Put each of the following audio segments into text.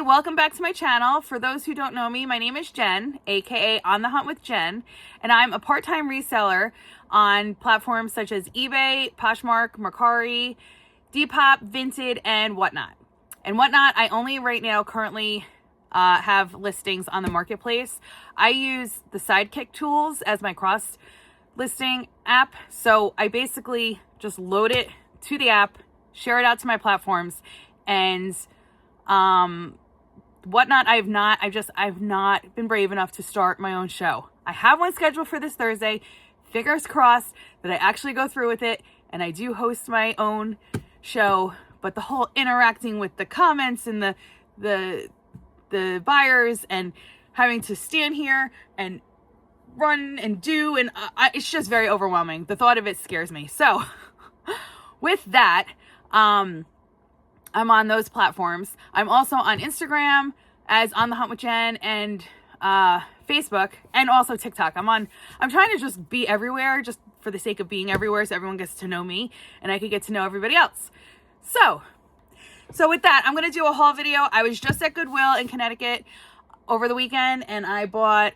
everybody, welcome back to my channel. For those who don't know me, my name is Jen, aka On the Hunt with Jen, and I'm a part-time reseller on platforms such as eBay, Poshmark, Mercari, Depop, Vinted, and whatnot. And whatnot, I only right now currently have listings on the marketplace. I use the Sidekick tools as my cross listing app, so I basically just load it to the app, share it out to my platforms, and whatnot. I've not been brave enough to start my own show. I have one scheduled for this Thursday. Fingers crossed that I actually go through with it and I do host my own show. But the whole interacting with the comments and the buyers and having to stand here and run and do, and it's just very overwhelming. The thought of it scares me. So with that, I'm on those platforms. I'm also on Instagram as On the Hunt with Jen, and Facebook, and also TikTok. I'm trying to just be everywhere, just for the sake of being everywhere, so everyone gets to know me and I could get to know everybody else. So with that, I'm going to do a haul video. I was just at Goodwill in Connecticut over the weekend, and I bought,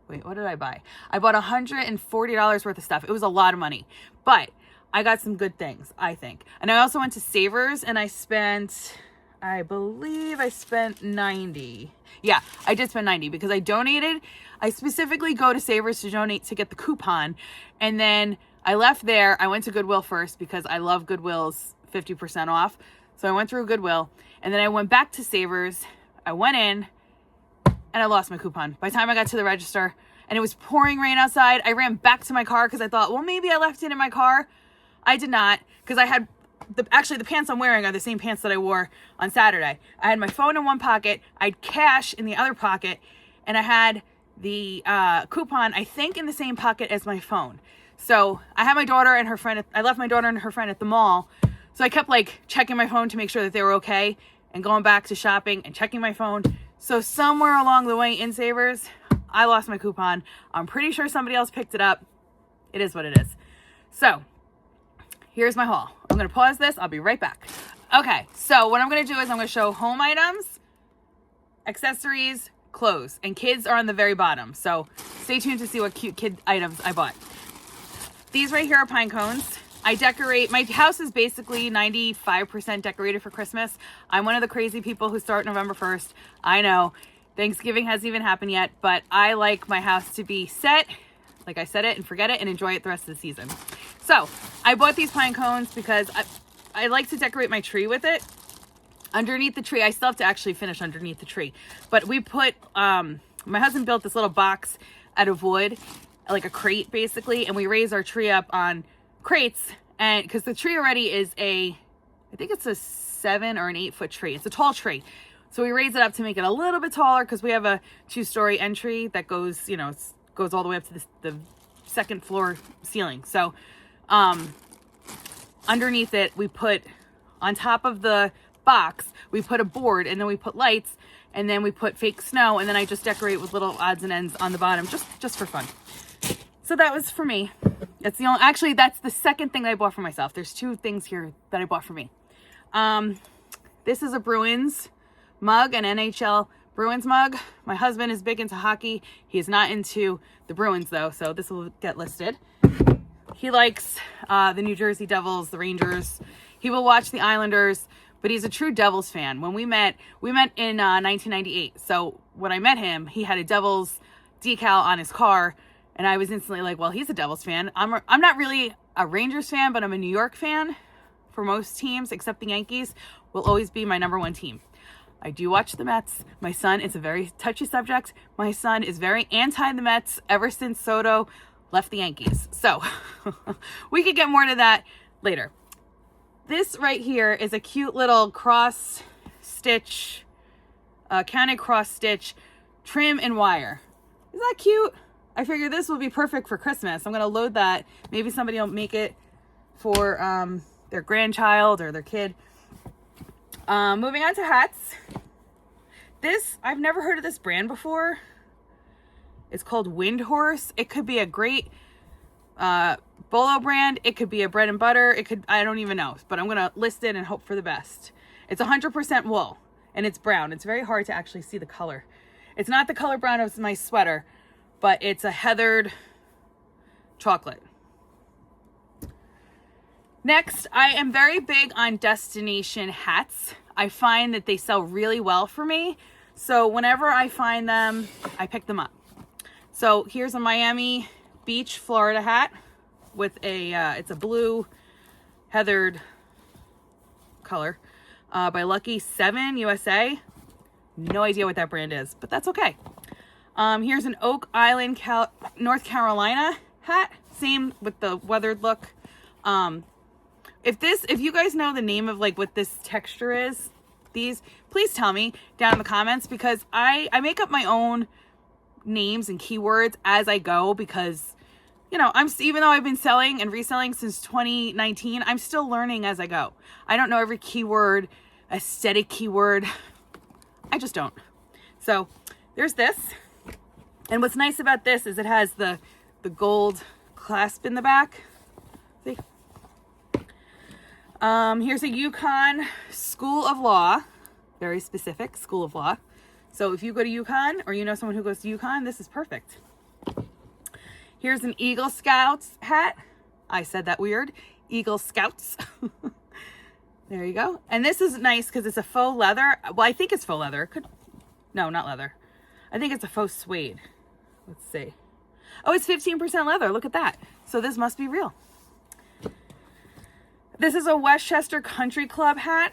wait, what did I buy? I bought $140 worth of stuff. It was a lot of money, but I got some good things, I think. And I also went to Savers, and I believe I spent $90. Yeah, I did spend $90 because I donated. I specifically go to Savers to donate to get the coupon. And then I left there. I went to Goodwill first because I love Goodwill's 50% off. So I went through Goodwill, and then I went back to Savers. I went in and I lost my coupon. By the time I got to the register and it was pouring rain outside, I ran back to my car because I thought, well, maybe I left it in my car. I did not, because I had actually the pants I'm wearing are the same pants that I wore on Saturday. I had my phone in one pocket, I had cash in the other pocket, and I had the coupon, I think, in the same pocket as my phone. So I had my daughter and her friend, I left my daughter and her friend at the mall. So I kept like checking my phone to make sure that they were okay, and going back to shopping and checking my phone. So somewhere along the way in Savers, I lost my coupon. I'm pretty sure somebody else picked it up. It is what it is. So here's my haul. I'm going to pause this. I'll be right back. Okay, so what I'm going to do is I'm going to show home items, accessories, clothes, and kids are on the very bottom. So stay tuned to see what cute kid items I bought. These right here are pine cones. I decorate. My house is basically 95% decorated for Christmas. I'm one of the crazy people who start November 1st. I know Thanksgiving hasn't even happened yet, but I like my house to be set, like I said it, and forget it and enjoy it the rest of the season. So I bought these pine cones because I like to decorate my tree with it. Underneath the tree, I still have to actually finish underneath the tree, but we put, my husband built this little box out of wood, like a crate basically, and we raise our tree up on crates, and because the tree already is I think it's a 7 or an 8 foot tree. It's a tall tree. So we raise it up to make it a little bit taller because we have a 2-story entry that goes, goes all the way up to the second floor ceiling. So underneath it, we put, on top of the box, we put a board, and then we put lights, and then we put fake snow, and then I just decorate with little odds and ends on the bottom, just for fun. So that was for me. That's the second thing that I bought for myself. There's 2 things here that I bought for me. This is a Bruins mug, an NHL Bruins mug. My husband is big into hockey. He is not into the Bruins though, so this will get listed. He likes the New Jersey Devils, the Rangers. He will watch the Islanders, but he's a true Devils fan. When we met in 1998. So when I met him, he had a Devils decal on his car, and I was instantly like, well, he's a Devils fan. I'm not really a Rangers fan, but I'm a New York fan. For most teams, except the Yankees, will always be my number 1 team. I do watch the Mets. My son, it's a very touchy subject. My son is very anti the Mets ever since Soto left the Yankees. So we could get more to that later. This right here is a cute little cross stitch, counted cross stitch trim and wire. Isn't that cute? I figure this will be perfect for Christmas. I'm going to load that. Maybe somebody will make it for their grandchild or their kid. Moving on to hats. This, I've never heard of this brand before. It's called Wind Horse. It could be a great Bolo brand. It could be a bread and butter. It could, I don't even know, but I'm going to list it and hope for the best. It's 100% wool. and it's brown. It's very hard to actually see the color. It's not the color brown of my sweater, but it's a heathered chocolate. Next, I am very big on destination hats. I find that they sell really well for me. So whenever I find them, I pick them up. So here's a Miami Beach, Florida hat with it's a blue heathered color by Lucky 7 USA. No idea what that brand is, but that's okay. Here's an Oak Island, North Carolina hat. Same with the weathered look. If you guys know the name of like what this texture is, please tell me down in the comments, because I make up my own names and keywords as I go, because you know, even though I've been selling and reselling since 2019, I'm still learning as I go. I don't know every keyword, aesthetic keyword. I just don't. So there's this. And what's nice about this is it has the gold clasp in the back. See? Here's a UConn School of Law, very specific School of Law. So if you go to UConn or you know someone who goes to UConn, this is perfect. Here's an Eagle Scouts hat. I said that weird. Eagle Scouts. There you go. And this is nice because it's a faux leather. Well, I think it's faux leather. No, not leather. I think it's a faux suede. Let's see. Oh, it's 15% leather. Look at that. So this must be real. This is a Westchester Country Club hat.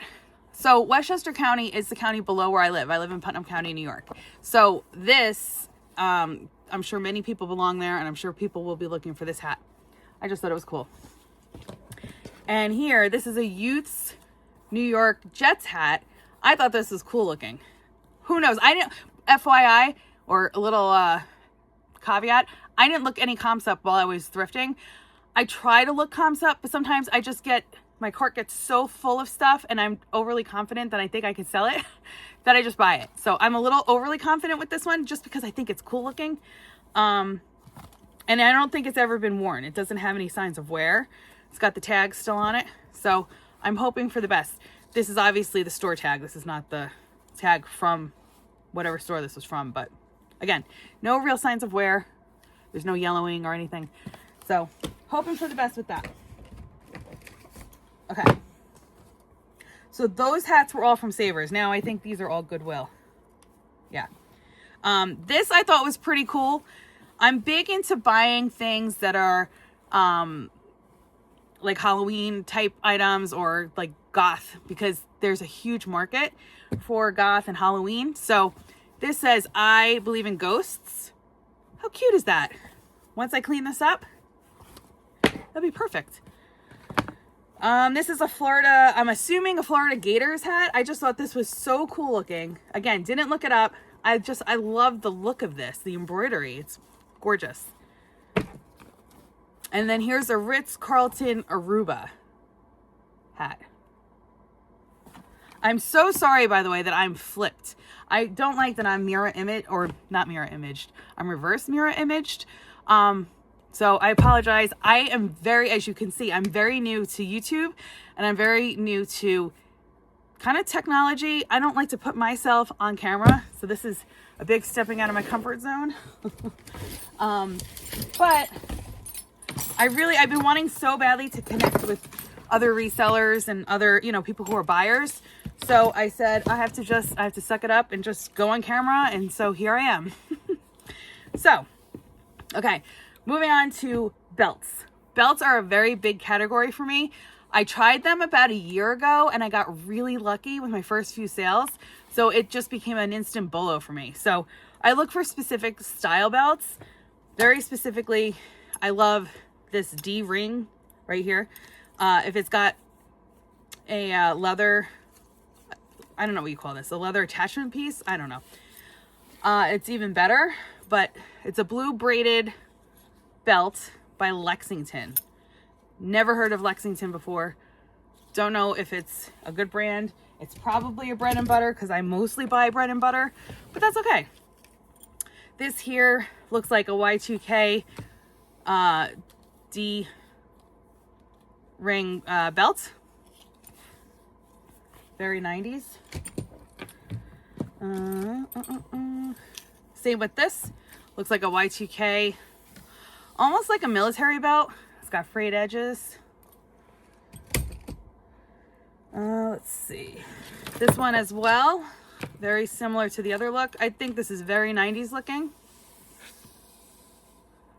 So Westchester County is the county below where I live. I live in Putnam County, New York. So this, I'm sure many people belong there, and I'm sure people will be looking for this hat. I just thought it was cool. And here, this is a Utes New York Jets hat. I thought this was cool looking. Who knows? I didn't, FYI, or a little caveat, I didn't look any comps up while I was thrifting. I try to look comps up, but sometimes I just my cart gets so full of stuff and I'm overly confident that I think I can sell it that I just buy it. So I'm a little overly confident with this one just because I think it's cool looking. And I don't think it's ever been worn. It doesn't have any signs of wear. It's got the tag still on it. So I'm hoping for the best. This is obviously the store tag. This is not the tag from whatever store this was from. But again, no real signs of wear. There's no yellowing or anything. So hoping for the best with that. Okay. So those hats were all from Savers. Now I think these are all Goodwill. Yeah. This I thought was pretty cool. I'm big into buying things that are like Halloween type items or like goth, because there's a huge market for goth and Halloween. So this says, I believe in ghosts. How cute is that? Once I clean this up, that'd be perfect. This is a Florida, I'm assuming a Florida Gators hat. I just thought this was so cool looking. Again, didn't look it up. I love the look of this, the embroidery. It's gorgeous. And then here's a Ritz-Carlton Aruba hat. I'm so sorry, by the way, that I'm flipped. I don't like that I'm mirror image, or not mirror imaged. I'm reverse mirror imaged. So I apologize. I am as you can see, I'm very new to YouTube and I'm very new to kind of technology. I don't like to put myself on camera. So this is a big stepping out of my comfort zone. But I've been wanting so badly to connect with other resellers and other, people who are buyers. So I said, I have to suck it up and just go on camera. And so here I am. So, okay. Moving on to belts. Belts are a very big category for me. I tried them about a year ago and I got really lucky with my first few sales. So it just became an instant bolo for me. So I look for specific style belts. Very specifically, I love this D ring right here. If it's got a leather, I don't know what you call this, a leather attachment piece. I don't know. It's even better, but it's a blue braided belt by Lexington. Never heard of Lexington before. Don't know if it's a good brand. It's probably a bread and butter because I mostly buy bread and butter, but that's okay. This here looks like a Y2K D ring belt. Very 90s. Same with this. Looks like a Y2K, almost like a military belt. It's got frayed edges. Let's see. This one as well. Very similar to the other look. I think this is very 90s looking.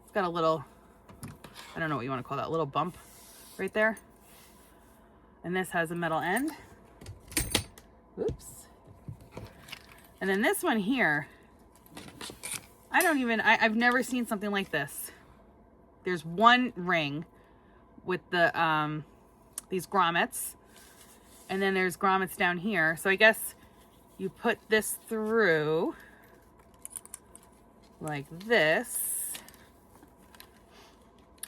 It's got a little, I don't know what you want to call that, little bump right there. And this has a metal end. Oops. And then this one here, I've never seen something like this. There's one ring with the these grommets, and then there's grommets down here. So I guess you put this through like this,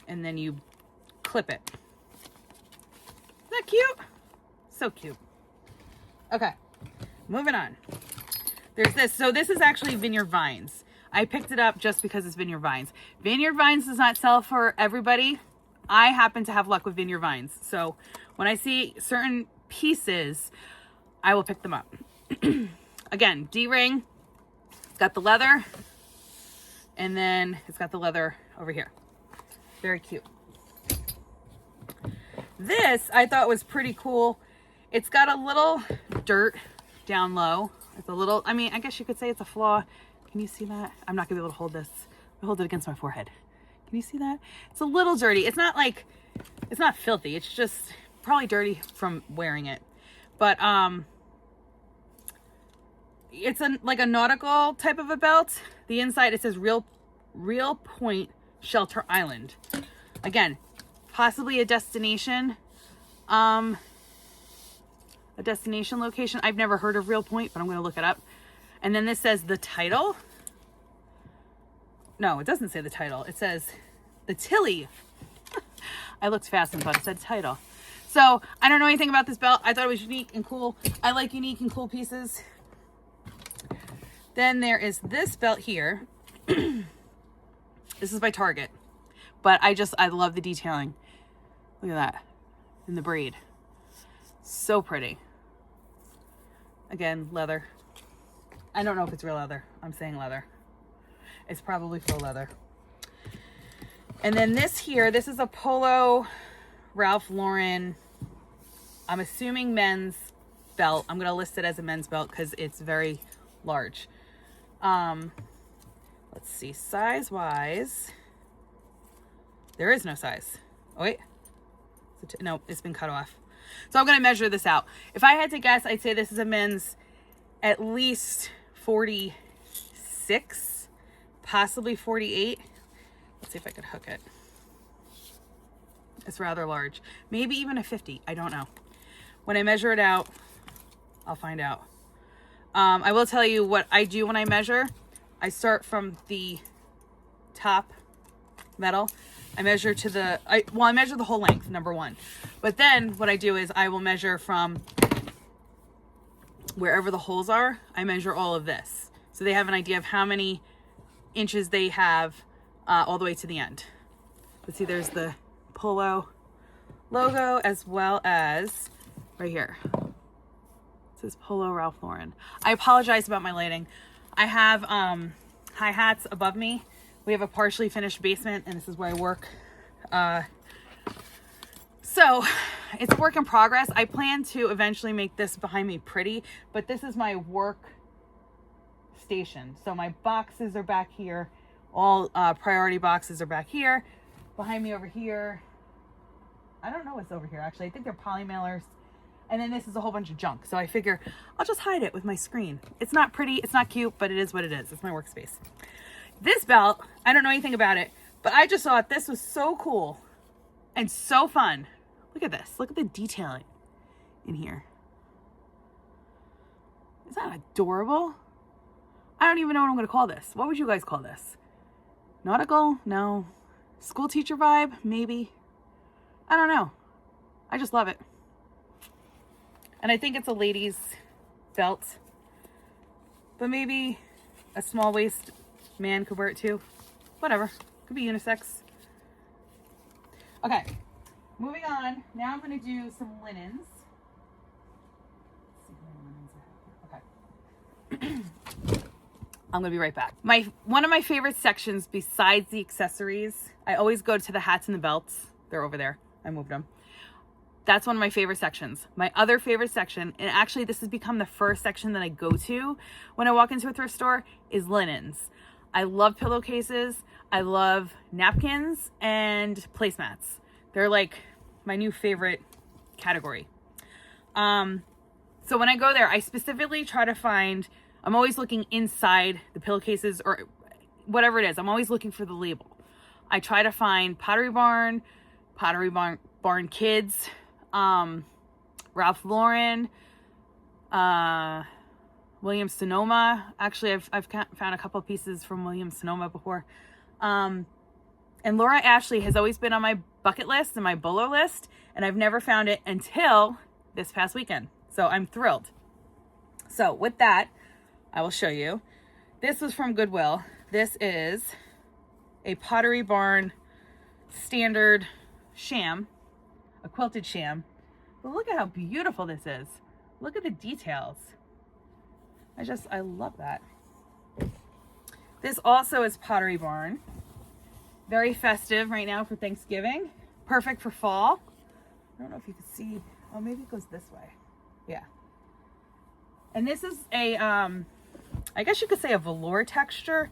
and then you clip it. Isn't that cute? So cute. Okay, moving on. There's this. So this is actually Vineyard Vines. I picked it up just because it's Vineyard Vines. Vineyard Vines does not sell for everybody. I happen to have luck with Vineyard Vines. So when I see certain pieces, I will pick them up. Again, D-ring. It's got the leather. And then it's got the leather over here. Very cute. This I thought was pretty cool. It's got a little dirt down low. It's a little, I mean, I guess you could say it's a flaw. Can you see that? I'm not gonna be able to hold this. I'll hold it against my forehead. Can you see that? It's a little dirty. It's not like, it's not filthy. It's just probably dirty from wearing it. But it's like a nautical type of a belt. The inside, it says Real Point Shelter Island. Again, possibly a destination. A destination location. I've never heard of Real Point, but I'm going to look it up. And then this says the title. No, it doesn't say the title. It says the Tilly. I looked fast and thought it said title. So I don't know anything about this belt. I thought it was unique and cool. I like unique and cool pieces. Then there is this belt here. This is by Target, but I love the detailing. Look at that. And the braid. So pretty. Again, leather. I don't know if it's real leather. I'm saying leather. It's probably faux leather. And then this here, this is a Polo Ralph Lauren, I'm assuming men's belt. I'm going to list it as a men's belt because it's very large. Let's see, size-wise. There is no size. Oh, wait. No, it's been cut off. So I'm going to measure this out. If I had to guess, I'd say this is a men's at least 46, possibly 48. Let's see if I could hook it. It's rather large. Maybe even a 50. I don't know. When I measure it out, I'll find out. I will tell you what I do when I measure. I start from the top metal. I measure to the, I measure the whole length, number one. But then what I do is I will measure from wherever the holes are. I measure all of this. So they have an idea of how many inches they have all the way to the end. Let's see, there's the Polo logo as well as right here. It says Polo Ralph Lauren. I apologize about my lighting. I have hi-hats above me. We have a partially finished basement and this is where I work. So it's a work in progress. I plan to eventually make this behind me pretty, but this is my work station. So my boxes are back here. All priority boxes are back here. Behind me over here, I don't know what's over here actually. I think they're poly mailers. And then this is a whole bunch of junk. So I figure I'll just hide it with my screen. It's not pretty, it's not cute, but it is what it is. It's my workspace. This belt, I don't know anything about it, but I just thought this was so cool and so fun. Look at this. Look at the detailing in here. Is that adorable? I don't even know what I'm going to call this. What would you guys call this? Nautical? No. School teacher vibe? Maybe. I don't know. I just love it. And I think it's a lady's belt. But maybe a small waist man could wear it too. Whatever. Could be unisex. Okay. Moving on. Now I'm going to do some linens. Let's see how many linens I have here. Okay. I'm gonna be right back. One of my favorite sections besides the accessories, I always go to the hats and the belts. They're over there. I moved them. That's one of my favorite sections. My other favorite section, and actually this has become the first section that I go to when I walk into a thrift store, is linens. I love pillowcases. I love napkins and placemats. They're like my new favorite category. So when I go there, I specifically try to find, I'm always looking inside the pillowcases or whatever it is. I'm always looking for the label. I try to find Pottery Barn Kids, Ralph Lauren, Williams Sonoma. Actually, I've found a couple of pieces from Williams Sonoma before. And Laura Ashley has always been on my bucket list and my bolo list, and I've never found it until this past weekend. So I'm thrilled. So with that, I will show you. This was from Goodwill. This is a Pottery Barn standard sham, a quilted sham. But look at how beautiful this is. Look at the details. I love that. This also is Pottery Barn. Very festive right now for Thanksgiving. Perfect for fall. I don't know if you can see. Oh, maybe it goes this way. Yeah. And this is a, I guess you could say a velour texture.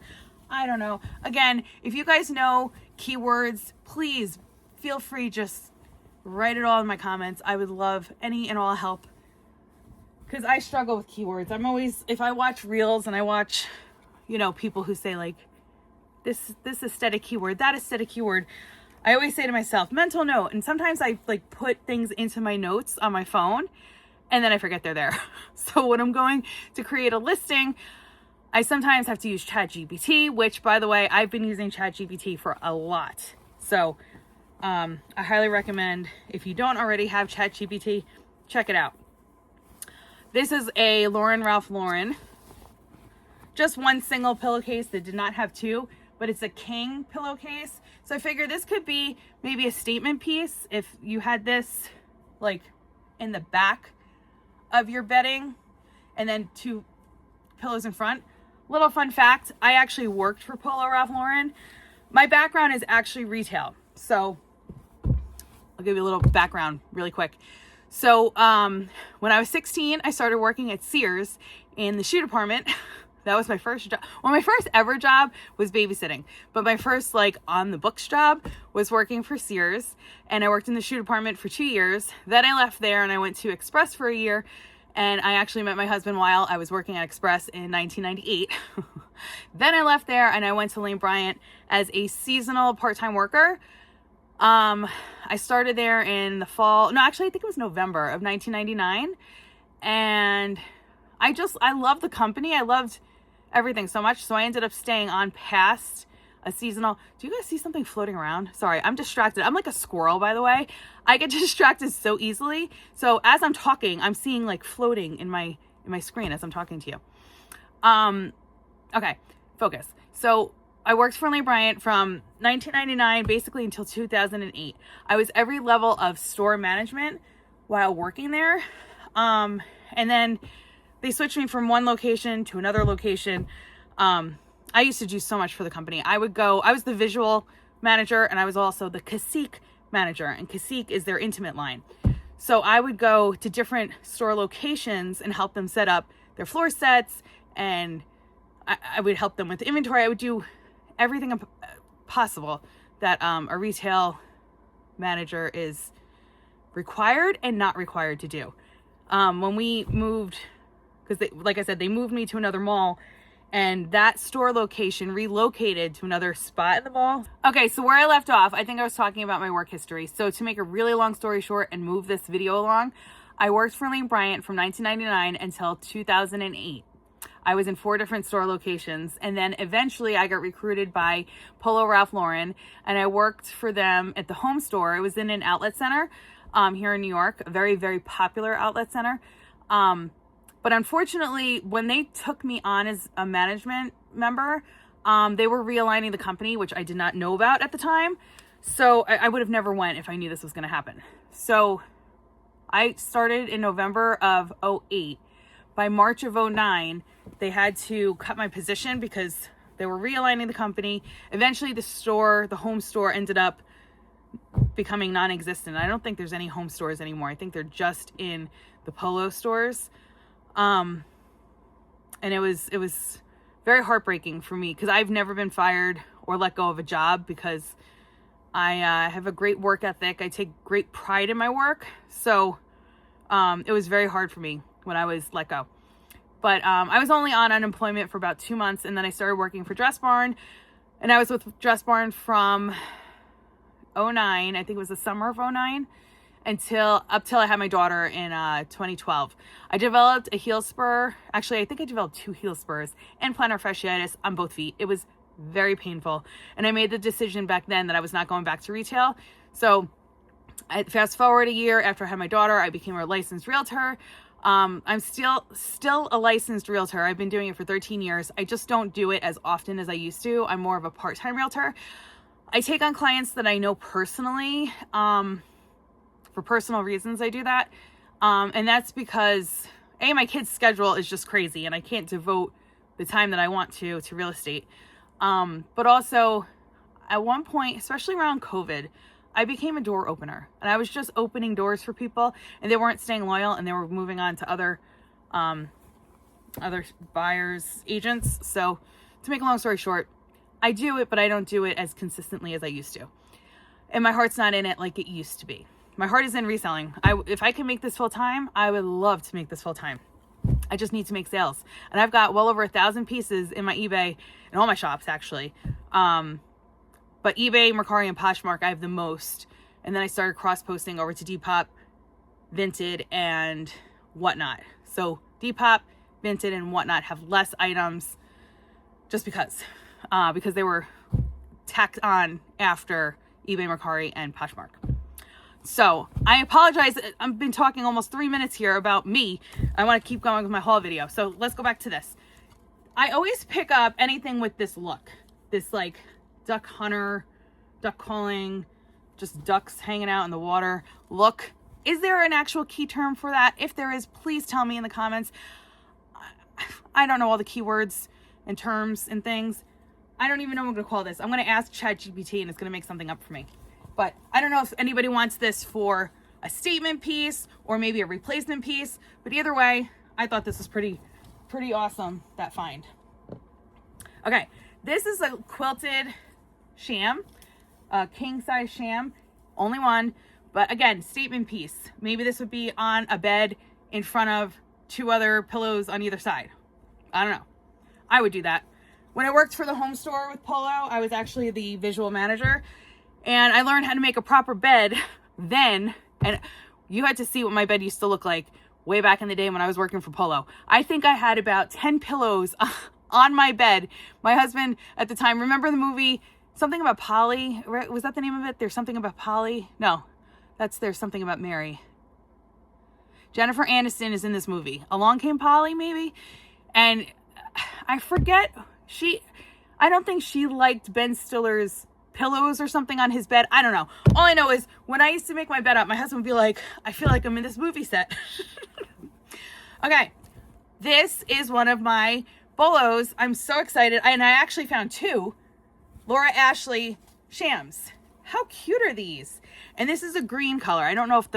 I don't know. Again, if you guys know keywords, please feel free, just write it all in my comments. I would love any and all help, because I struggle with keywords. I'm always, if I watch reels and I watch, you know, people who say like this aesthetic keyword, that aesthetic keyword, I always say to myself, mental note. And sometimes I like put things into my notes on my phone and then I forget they're there. So when I'm going to create a listing, I sometimes have to use ChatGPT, which, by the way, I've been using ChatGPT for a lot. So I highly recommend, if you don't already have ChatGPT, check it out. This is a Ralph Lauren. Just one single pillowcase that did not have two, but it's a king pillowcase. So I figure this could be maybe a statement piece if you had this like in the back of your bedding and then two pillows in front. Little fun fact, I actually worked for Ralph Lauren. My background is actually retail. So I'll give you a little background really quick. So when I was 16, I started working at Sears in the shoe department. That was my first job. Well, my first ever job was babysitting, but my first like on the books job was working for Sears, and I worked in the shoe department for 2 years. Then I left there and I went to Express for a year, and I actually met my husband while I was working at Express in 1998. Then I left there and I went to Lane Bryant as a seasonal part-time worker. I started there in the fall. No, actually, I think it was November of 1999. And I loved the company. I loved everything so much. So I ended up staying on past a seasonal. Do you guys see something floating around? Sorry, I'm distracted. I'm like a squirrel, by the way. I get distracted so easily. So as I'm talking, I'm seeing like floating in my screen as I'm talking to you. Okay, focus. So I worked for Lane Bryant from 1999 basically until 2008. I was every level of store management while working there. And then they switched me from one location to another location. I used to do so much for the company. I was the visual manager, and I was also the cacique manager, and cacique is their intimate line. So I would go to different store locations and help them set up their floor sets, and I would help them with inventory. I would do everything possible that a retail manager is required and not required to do. When we moved, because like I said, they moved me to another mall, and that store location relocated to another spot in the mall. Okay, so where I left off, I think I was talking about my work history. So to make a really long story short and move this video along, I worked for Lane Bryant from 1999 until 2008. I was in 4 different store locations, and then eventually I got recruited by Ralph Lauren, and I worked for them at the home store. It was in an outlet center here in New York, a very, very popular outlet center. But unfortunately, when they took me on as a management member, they were realigning the company, which I did not know about at the time. So I would have never went if I knew this was going to happen. So I started in November of 2008. By March of 2009, They had to cut my position because they were realigning the company. Eventually the home store ended up becoming non-existent. I don't think there's any home stores anymore. I think they're just in the Polo stores. And it was very heartbreaking for me because I've never been fired or let go of a job because I have a great work ethic. I take great pride in my work. So it was very hard for me when I was let go. But I was only on unemployment for about 2 months, and then I started working for Dress Barn. And I was with Dress Barn from 2009, I think it was the summer of 2009, up till I had my daughter in 2012. I developed a heel spur. Actually, I think I developed 2 heel spurs and plantar fasciitis on both feet. It was very painful. And I made the decision back then that I was not going back to retail. So I fast forward a year after I had my daughter, I became a licensed realtor. I'm still a licensed realtor. I've been doing it for 13 years. I just don't do it as often as I used to. I'm more of a part-time realtor. I take on clients that I know personally. For personal reasons, I do that. And that's because, my kid's schedule is just crazy and I can't devote the time that I want to real estate. But also, at one point, especially around COVID, I became a door opener. And I was just opening doors for people and they weren't staying loyal and they were moving on to other buyers, agents. So to make a long story short, I do it, but I don't do it as consistently as I used to. And my heart's not in it like it used to be. My heart is in reselling. If I can make this full time, I would love to make this full time. I just need to make sales. And I've got well over 1,000 pieces in my eBay and all my shops actually. But eBay, Mercari, and Poshmark, I have the most. And then I started cross-posting over to Depop, Vinted, and Whatnot. So Depop, Vinted, and Whatnot have less items just because they were tacked on after eBay, Mercari, and Poshmark. So I apologize. I've been talking almost 3 minutes here about me. I want to keep going with my haul video. So let's go back to this. I always pick up anything with this look, this like duck hunter, duck calling, just ducks hanging out in the water look. Is there an actual key term for that? If there is, please tell me in the comments. I don't know all the keywords and terms and things. I don't even know what I'm going to call this. I'm going to ask ChatGPT and it's going to make something up for me. But I don't know if anybody wants this for a statement piece or maybe a replacement piece. But either way, I thought this was pretty awesome, that find. Okay, this is a quilted sham, a king size sham, only one. But again, statement piece. Maybe this would be on a bed in front of 2 other pillows on either side. I don't know. I would do that. When I worked for the home store with Polo, I was actually the visual manager. And I learned how to make a proper bed then. And you had to see what my bed used to look like way back in the day when I was working for Polo. I think I had about 10 pillows on my bed. My husband at the time, remember the movie, something about Polly? Was that the name of it? There's something about Polly? No, there's something about Mary. Jennifer Aniston is in this movie. Along Came Polly, maybe? And I forget, I don't think she liked Ben Stiller's pillows or something on his bed. I don't know. All I know is when I used to make my bed up, my husband would be like, I feel like I'm in this movie set. Okay. This is one of my bolos. I'm so excited. And I actually found 2 Laura Ashley shams. How cute are these? And this is a green color. I don't know if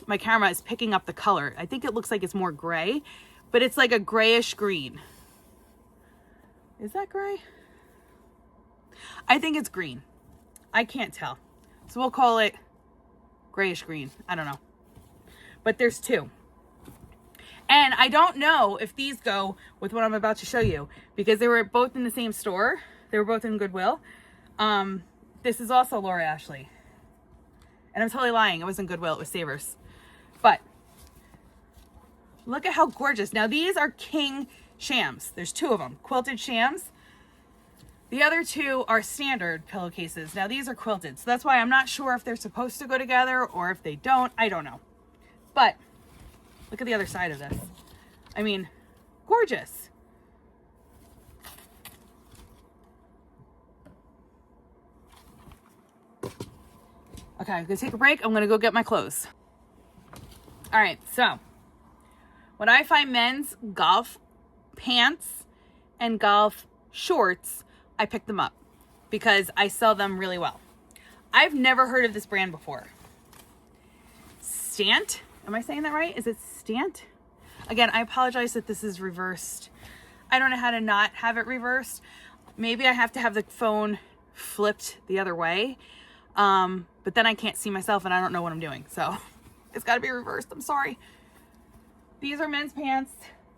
my camera is picking up the color. I think it looks like it's more gray, but it's like a grayish green. Is that gray? I think it's green. I can't tell. So we'll call it grayish green. I don't know. But there's 2. And I don't know if these go with what I'm about to show you because they were both in the same store. They were both in Goodwill. This is also Laura Ashley. And I'm totally lying. It wasn't Goodwill. It was Savers. But look at how gorgeous. Now these are king shams. There's 2 of them. Quilted shams. The other 2 are standard pillowcases. Now these are quilted. So that's why I'm not sure if they're supposed to go together or if they don't. I don't know. But look at the other side of this. I mean, gorgeous. Okay, I'm gonna take a break. I'm gonna go get my clothes. All right, so When I find men's golf pants and golf shorts, I pick them up because I sell them really well. I've never heard of this brand before. Stant? Am I saying that right? Is it Stant? Again, I apologize that this is reversed. I don't know how to not have it reversed. Maybe I have to have the phone flipped the other way. But then I can't see myself and I don't know what I'm doing. So it's got to be reversed. I'm sorry. These are men's pants,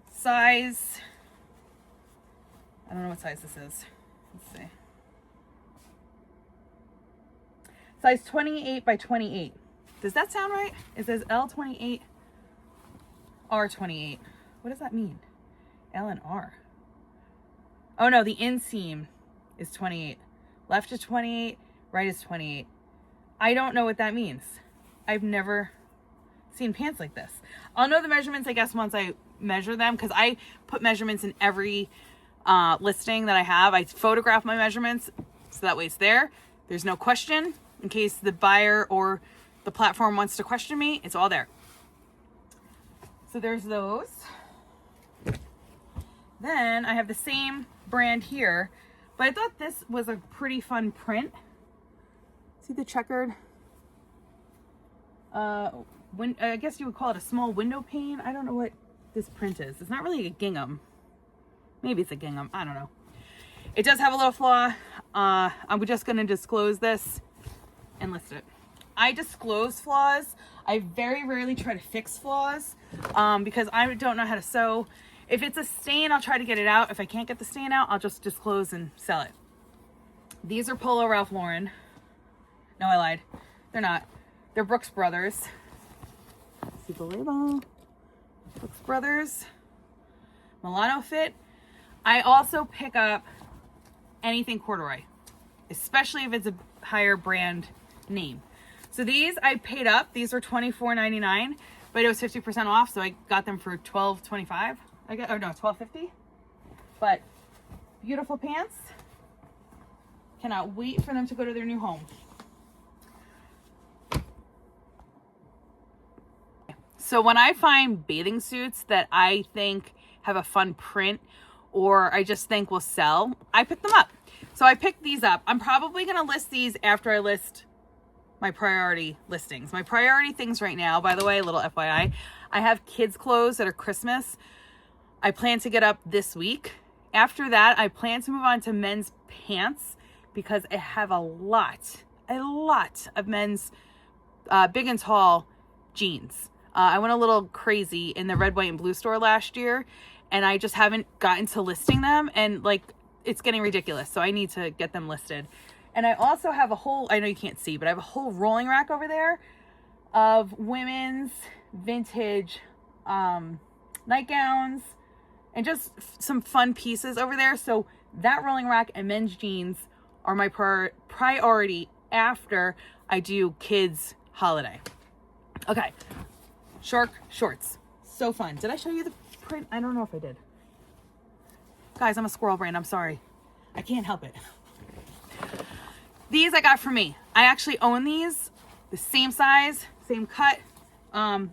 size, I don't know what size this is. Let's see. Size 28 by 28. Does that sound right? It says L28, R28. What does that mean? L and R. Oh no, the inseam is 28. Left is 28, right is 28. I don't know what that means. I've never seen pants like this. I'll know the measurements, I guess, once I measure them, because I put measurements in every listing that I have. I photograph my measurements so that way it's there. There's no question in case the buyer or the platform wants to question me. It's all there. So there's those. Then I have the same brand here, but I thought this was a pretty fun print. See the checkered? I guess you would call it a small window pane. I don't know what this print is. It's not really a gingham. Maybe it's a gingham. I don't know. It does have a little flaw. I'm just going to disclose this and list it. I disclose flaws. I very rarely try to fix flaws because I don't know how to sew. If it's a stain, I'll try to get it out. If I can't get the stain out, I'll just disclose and sell it. These are Polo Ralph Lauren. No, I lied. They're not. They're Brooks Brothers. See the label. Brooks Brothers. Milano fit. I also pick up anything corduroy, especially if it's a higher brand name. So these I paid up. These were $24.99, but it was 50% off, so I got them for $12.25. $12.50. But beautiful pants. Cannot wait for them to go to their new home. So when I find bathing suits that I think have a fun print or I just think will sell, I pick them up. So I picked these up. I'm probably going to list these after I list my priority listings. My priority things right now, by the way, a little FYI, I have kids' clothes that are Christmas. I plan to get up this week. After that, I plan to move on to men's pants because I have a lot of men's big and tall jeans. I went a little crazy in the red, white, and blue store last year, and I just haven't gotten to listing them, and like it's getting ridiculous, so I need to get them listed. And I also have a whole, I know you can't see, but I have a whole rolling rack over there of women's vintage nightgowns and just some fun pieces over there. So that rolling rack and men's jeans are my priority after I do kids holiday. Okay. Shark shorts. So fun. Did I show you the print? I don't know if I did. Guys, I'm a squirrel brain. I'm sorry. I can't help it. These I got for me. I actually own these. The same size, same cut.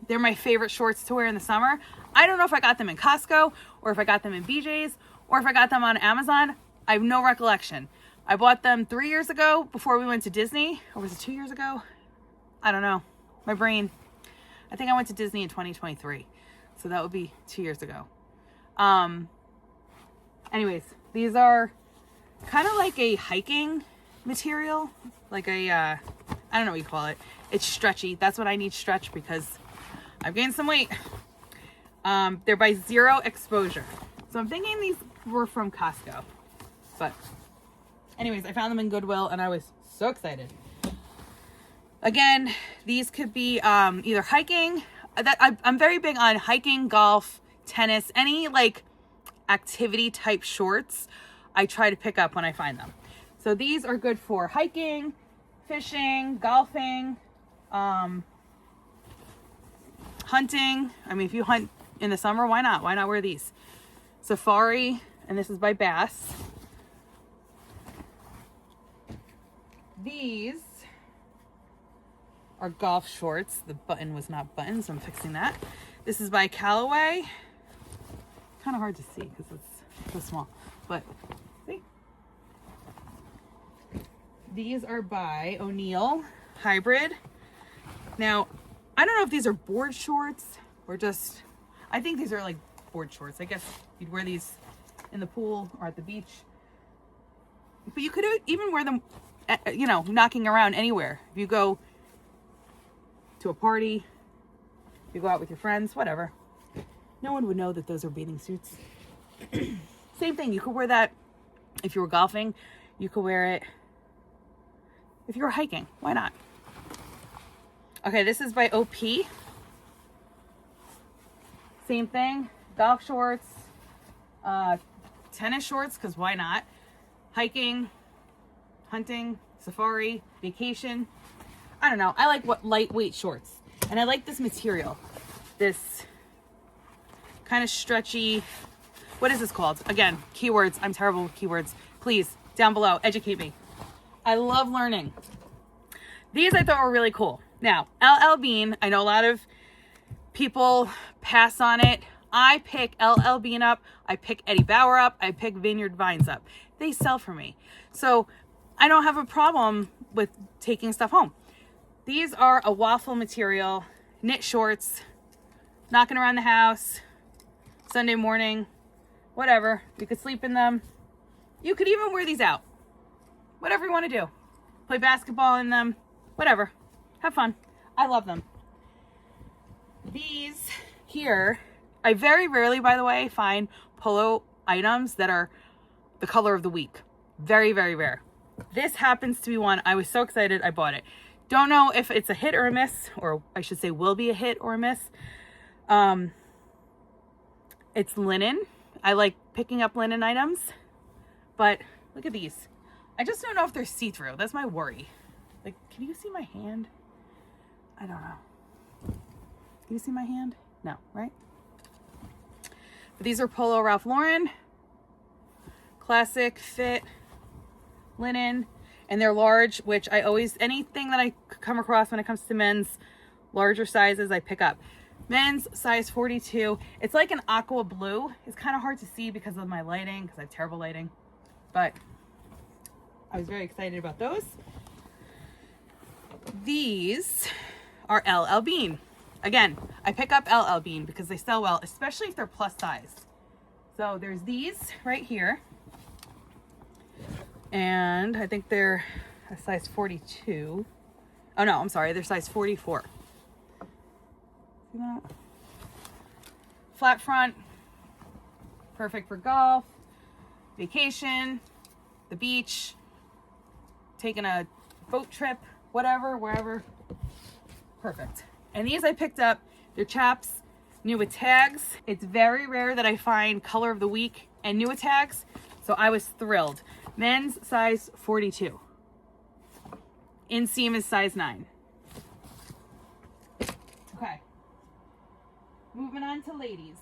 They're my favorite shorts to wear in the summer. I don't know if I got them in Costco or if I got them in BJ's or if I got them on Amazon. I have no recollection. I bought them 3 years ago before we went to Disney. Or was it 2 years ago? I don't know. My brain. I think I went to Disney in 2023. So that would be 2 years ago. Anyways, these are kind of like a hiking material. Like a, I don't know what you call it. It's stretchy. That's what I need, stretch, because I've gained some weight. They're by Zero Exposure. So I'm thinking these were from Costco. But anyways, I found them in Goodwill and I was so excited. Again, these could be either hiking. I'm very big on hiking, golf, tennis, any like activity type shorts. I try to pick up when I find them. So these are good for hiking, fishing, golfing, hunting. I mean, if you hunt in the summer, why not? Why not wear these? Safari, and this is by Bass. These are golf shorts. The button was not buttoned, so I'm fixing that. This is by Callaway. Kind of hard to see because it's so small, but see? These are by O'Neill Hybrid. Now, I don't know if these are board shorts or just, I think these are like board shorts. I guess you'd wear these in the pool or at the beach. But you could even wear them, you know, knocking around anywhere. If you go to a party, you go out with your friends, whatever. No one would know that those are bathing suits. Same thing, you could wear that if you were golfing. You could wear it if you were hiking. Why not? Okay, this is by OP. Same thing, golf shorts, tennis shorts, because why not? Hiking, hunting, safari, vacation. I don't know. I like lightweight shorts. And I like this material. This kind of stretchy, what is this called? Again, keywords. I'm terrible with keywords. Please, down below, educate me. I love learning. These I thought were really cool. Now, LL Bean, I know a lot of people pass on it. I pick LL Bean up. I pick Eddie Bauer up. I pick Vineyard Vines up. They sell for me. So I don't have a problem with taking stuff home. These are a waffle material, knit shorts, knocking around the house, Sunday morning, whatever. You could sleep in them. You could even wear these out. Whatever you want to do. Play basketball in them, whatever. Have fun. I love them. These here, I very rarely, by the way, find polo items that are the color of the week. Very, very rare. This happens to be one. I was so excited I bought it. Don't know if it's a hit or a miss, or I should say will be a hit or a miss. It's linen. I like picking up linen items, but look at these. I just don't know if they're see-through. That's my worry. Like, can you see my hand? I don't know. Can you see my hand? No, right? But these are Polo Ralph Lauren. Classic fit linen. And they're large, which I always, anything that I come across when it comes to men's larger sizes, I pick up. Men's size 42. It's like an aqua blue. It's kind of hard to see because of my lighting, because I have terrible lighting. But I was very excited about those. These are LL Bean. Again, I pick up LL Bean because they sell well, especially if they're plus size. So there's these right here. And I think they're a size 42. Oh no, I'm sorry, they're size 44. See that? Flat front, perfect for golf, vacation, the beach, taking a boat trip, whatever, wherever. Perfect. And these I picked up, they're chaps, new with tags. It's very rare that I find color of the week and new with tags, so I was thrilled. Men's size 42. Inseam is size 9. Okay. Moving on to ladies.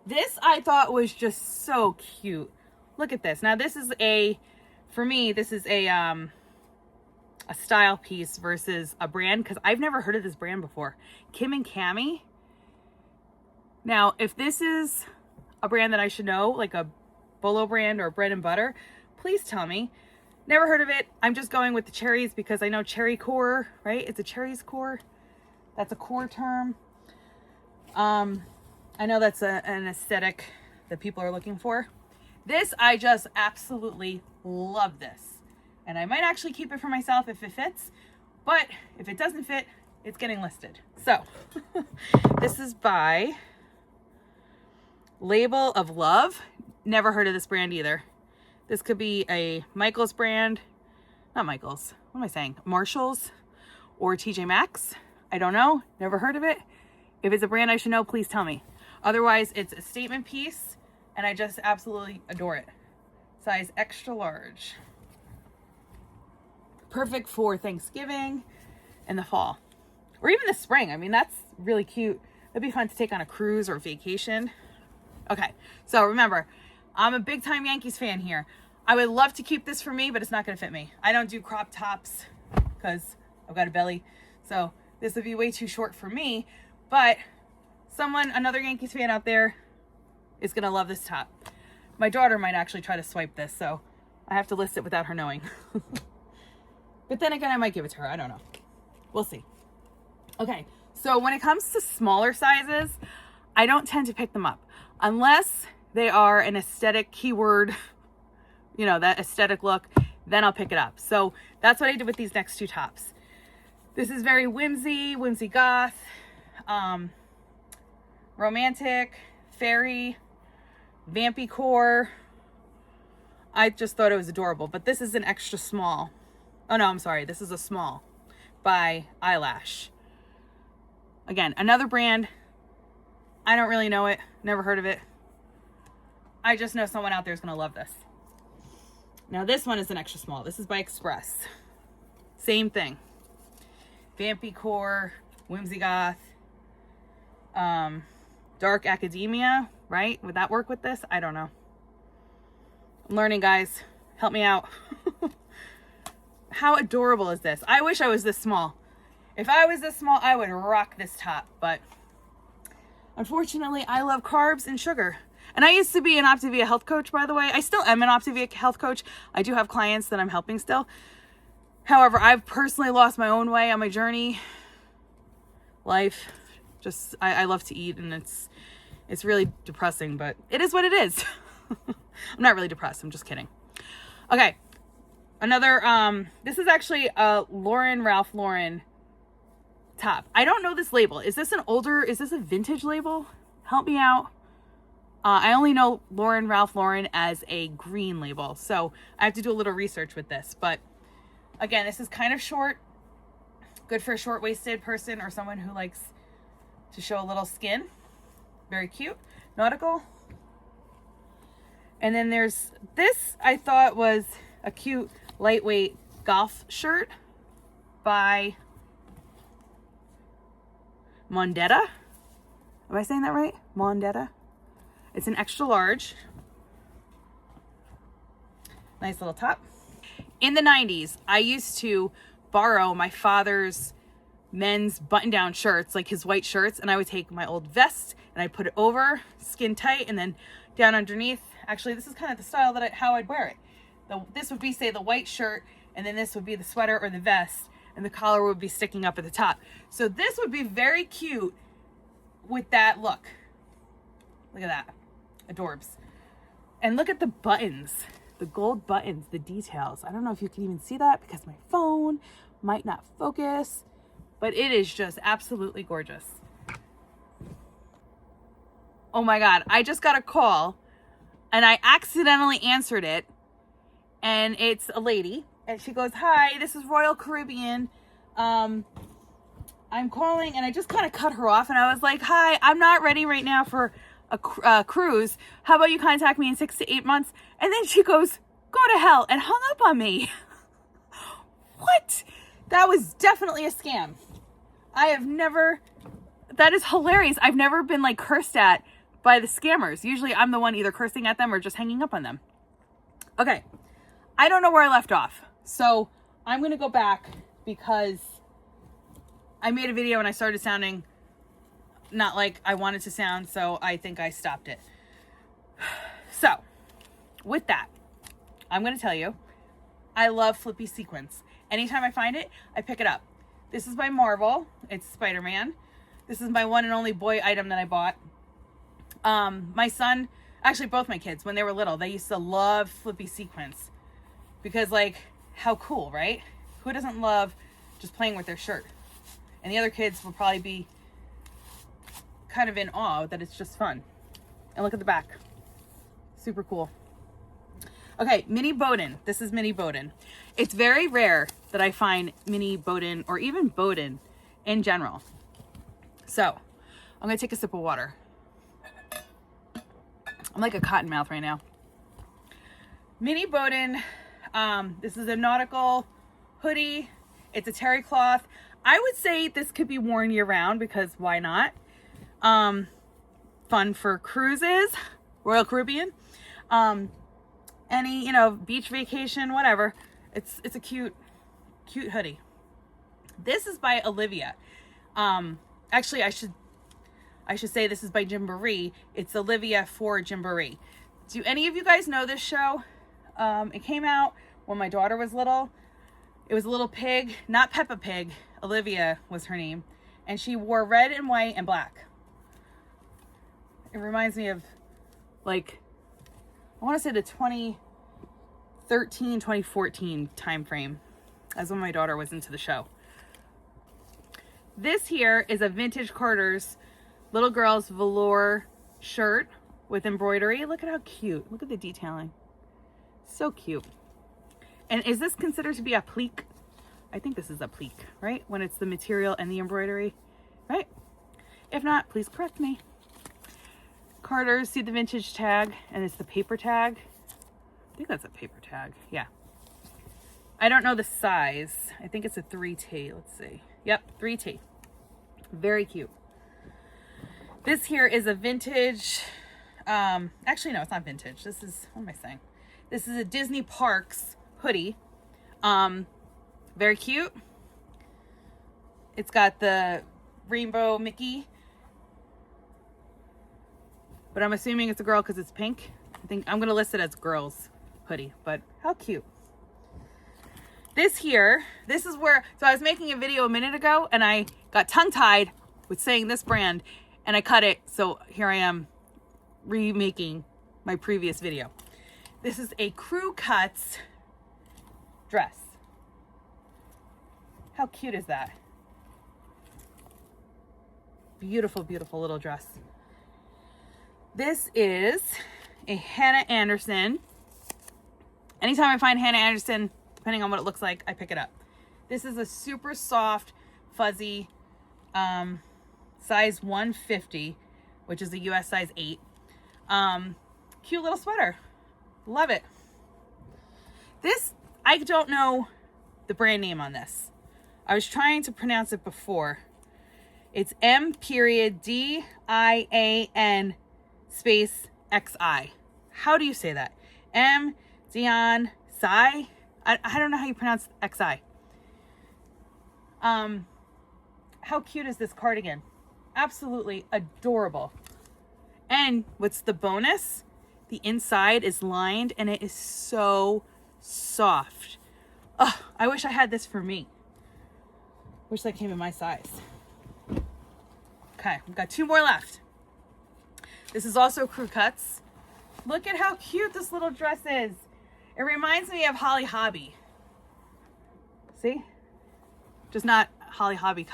This I thought was just so cute. Look at this. Now this is for me, this is a style piece versus a brand, because I've never heard of this brand before. Kim and Cami. Now, if this is a brand that I should know, like a Bolo brand or bread and butter, please tell me. Never heard of it. I'm just going with the cherries because I know cherry core, right? It's a cherries core. That's a core term. I know that's an aesthetic that people are looking for. This, I just absolutely love this. And I might actually keep it for myself if it fits, but if it doesn't fit, it's getting listed. So this is by Label of Love. Never heard of this brand either. This could be a Michaels brand. Not Michaels. What am I saying? Marshalls or TJ Maxx. I don't know. Never heard of it. If it's a brand I should know, please tell me. Otherwise, it's a statement piece, and I just absolutely adore it. Size extra large. Perfect for Thanksgiving and the fall. Or even the spring. I mean, that's really cute. That'd be fun to take on a cruise or vacation. Okay, so remember, I'm a big time Yankees fan here. I would love to keep this for me, but it's not gonna fit me. I don't do crop tops because I've got a belly. So This would be way too short for me, but another Yankees fan out there is going to love this top. My daughter might actually try to swipe this, so I have to list it without her knowing. But then again, I might give it to her. I don't know. We'll see. Okay, so when it comes to smaller sizes, I don't tend to pick them up unless they are an aesthetic keyword, you know, that aesthetic look, then I'll pick it up. So that's what I did with these next two tops. This is very whimsy goth, romantic, fairy, vampy core. I just thought it was adorable, but this is an extra small. Oh no, I'm sorry. This is a small by Eyelash. Again, another brand. I don't really know it. Never heard of it. I just know someone out there is going to love this. Now this one is an extra small. This is by Express. Same thing. Vampy core, whimsy goth, dark academia, right? Would that work with this? I don't know. I'm learning, guys. Help me out. How adorable is this? I wish I was this small. If I was this small, I would rock this top, but unfortunately, I love carbs and sugar. And I used to be an Optavia health coach, by the way. I still am an Optavia health coach. I do have clients that I'm helping still. However, I've personally lost my own way on my journey. Life, just, I love to eat, and it's really depressing, but it is what it is. I'm not really depressed. I'm just kidding. Okay. Another, this is actually a Ralph Lauren top. I don't know this label. Is this a vintage label? Help me out. I only know Ralph Lauren as a green label, so I have to do a little research with this. But again, this is kind of short, good for a short-waisted person or someone who likes to show a little skin. Very cute. Nautical. And then there's this, I thought was a cute lightweight golf shirt by Mondetta. Am I saying that right? Mondetta. It's an extra large. Nice little top. In the 90s, I used to borrow my father's men's button-down shirts, like his white shirts, and I would take my old vest and I'd put it over, skin tight, and then down underneath. Actually, this is kind of the style that how I'd wear it. This would be, say, the white shirt, and then this would be the sweater or the vest, and the collar would be sticking up at the top. So this would be very cute with that look. Look at that. Adorbs. And look at the buttons. The gold buttons, the details. I don't know if you can even see that because my phone might not focus, but it is just absolutely gorgeous. Oh my God, I just got a call and I accidentally answered it, and it's a lady and she goes, "Hi, this is Royal Caribbean. I'm calling," and I just kind of cut her off and I was like, "Hi, I'm not ready right now for a cruise. How about you contact me in 6 to 8 months?" And then she goes, "Go to hell," and hung up on me. What? That was definitely a scam. That is hilarious. I've never been like cursed at by the scammers. Usually I'm the one either cursing at them or just hanging up on them. Okay. I don't know where I left off. So I'm going to go back because I made a video and I started sounding not like I wanted to sound, so I think I stopped it. So, with that, I'm going to tell you, I love flippy sequins. Anytime I find it, I pick it up. This is by Marvel. It's Spider-Man. This is my one and only boy item that I bought. My son, actually both my kids, when they were little, they used to love flippy sequins. Because, like, how cool, right? Who doesn't love just playing with their shirt? And the other kids will probably be kind of in awe that it's just fun. And look at the back. Super cool. Okay, mini Bowden. This is mini Bowden. It's very rare that I find mini Bowden or even Bowden in general. So, I'm going to take a sip of water. I'm like a cottonmouth right now. Mini Bowden. This is a nautical hoodie. It's a terry cloth. I would say this could be worn year round because why not? Fun for cruises, Royal Caribbean, any, beach vacation, whatever. It's a cute hoodie. This is by Olivia. Actually, I should say this is by Gymboree. It's Olivia for Gymboree. Do any of you guys know this show? It came out when my daughter was little. It was a little pig, not Peppa Pig. Olivia was her name. And she wore red and white and black. It reminds me of, like, I want to say the 2013, 2014 time frame. That's when my daughter was into the show. This here is a vintage Carter's little girl's velour shirt with embroidery. Look at how cute. Look at the detailing. So cute. And is this considered to be a plique? I think this is a plique, right? When it's the material and the embroidery, right? If not, please correct me. Carter's, see the vintage tag, and it's the paper tag. I think that's a paper tag. Yeah. I don't know the size. I think it's a 3T. Let's see. Yep, 3T. Very cute. This here is a vintage. Actually, no, it's not vintage. This is, what am I saying? This is a Disney Parks hoodie. Very cute. It's got the rainbow Mickey. But I'm assuming it's a girl because it's pink. I think I'm going to list it as girls hoodie. But how cute. This here, this is where, so I was making a video a minute ago and I got tongue-tied with saying this brand and I cut it. So here I am remaking my previous video. This is a Crew Cuts dress. How cute is that? Beautiful, beautiful little dress. This is a Hannah Anderson. Anytime I find Hannah Anderson, depending on what it looks like, I pick it up. This is a super soft, fuzzy, size 150, which is a US size 8. Cute little sweater. Love it. This, I don't know the brand name on this. I was trying to pronounce it before. It's M.DIAN space XI. How do you say that? Dion Sai? I don't know how you pronounce XI. How cute is this cardigan? Absolutely adorable. And what's the bonus? The inside is lined and it is so soft. Oh, I wish I had this for me. Wish that came in my size. Okay, we've got 2 more left. This is also Crew Cuts. Look at how cute this little dress is. It reminds me of Holly Hobby. See? Just not Holly Hobby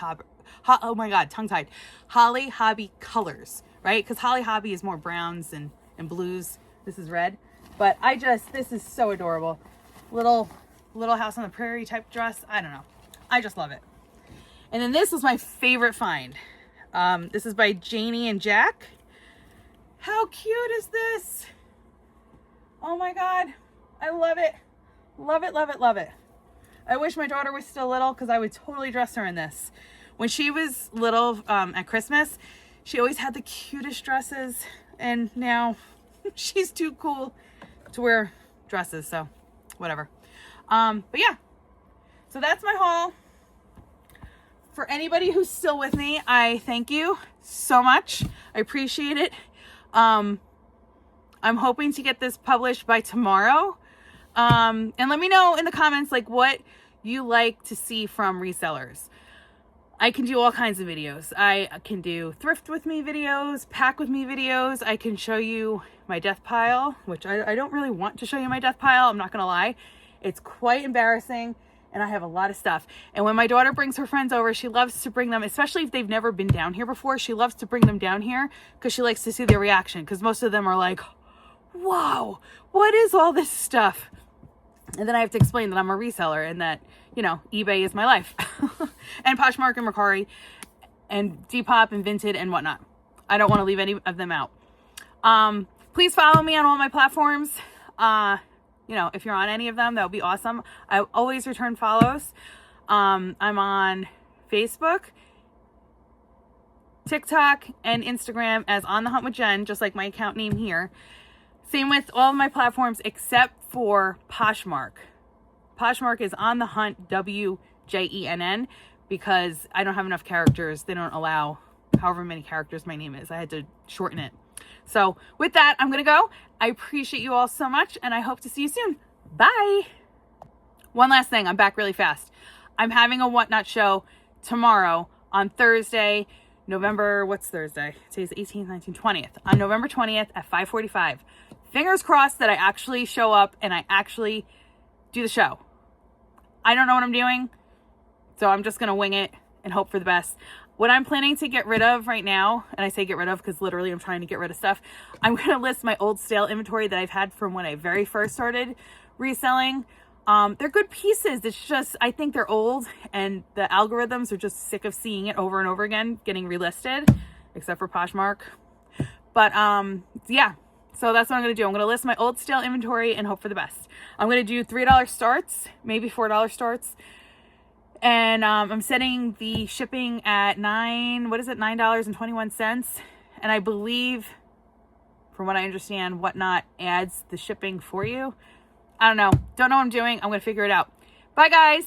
oh my God, tongue-tied. Holly Hobby colors, right? Because Holly Hobby is more browns and blues. This is red. But this is so adorable. Little House on the Prairie type dress. I don't know. I just love it. And then this was my favorite find. This is by Janie and Jack. How cute is this? Oh my God. I love it. Love it, love it, love it. I wish my daughter was still little because I would totally dress her in this. When she was little at Christmas, she always had the cutest dresses. And now she's too cool to wear dresses. So whatever. But yeah. So that's my haul. For anybody who's still with me, I thank you so much. I appreciate it. I'm hoping to get this published by tomorrow. And let me know in the comments like what you like to see from resellers. I can do all kinds of videos. I can do thrift with me videos, pack with me videos. I can show you my death pile, which I don't really want to show you my death pile. I'm not gonna lie. It's quite embarrassing. And I have a lot of stuff. And when my daughter brings her friends over, she loves to bring them, especially if they've never been down here before, she loves to bring them down here because she likes to see their reaction. Because most of them are like, wow, what is all this stuff? And then I have to explain that I'm a reseller and that, you know, eBay is my life. And Poshmark and Mercari and Depop and Vinted and whatnot. I don't want to leave any of them out. Please follow me on all my platforms. You know, if you're on any of them, that would be awesome. I always return follows. I'm on Facebook, TikTok, and Instagram as On The Hunt with Jen, just like my account name here. Same with all of my platforms except for Poshmark. Poshmark is On The Hunt, WJENN. because I don't have enough characters. They don't allow however many characters my name is. I had to shorten it. So with that, I'm going to go. I appreciate you all so much, and I hope to see you soon. Bye. One last thing. I'm back really fast. I'm having a Whatnot show tomorrow on Thursday, what's Thursday? Today's 18th, 19th, 20th. On November 20th at 5:45. Fingers crossed that I actually show up and I actually do the show. I don't know what I'm doing, so I'm just going to wing it and hope for the best. What I'm planning to get rid of right now, and I say get rid of because literally I'm trying to get rid of stuff, I'm going to list my old stale inventory that I've had from when I very first started reselling. They're good pieces. It's just, I think they're old and the algorithms are just sick of seeing it over and over again, getting relisted, except for Poshmark. But yeah, so that's what I'm going to do. I'm going to list my old stale inventory and hope for the best. I'm going to do $3 starts, maybe $4 starts. And I'm setting the shipping at $9.21. And I believe, from what I understand, Whatnot adds the shipping for you. I don't know. Don't know what I'm doing. I'm going to figure it out. Bye, guys.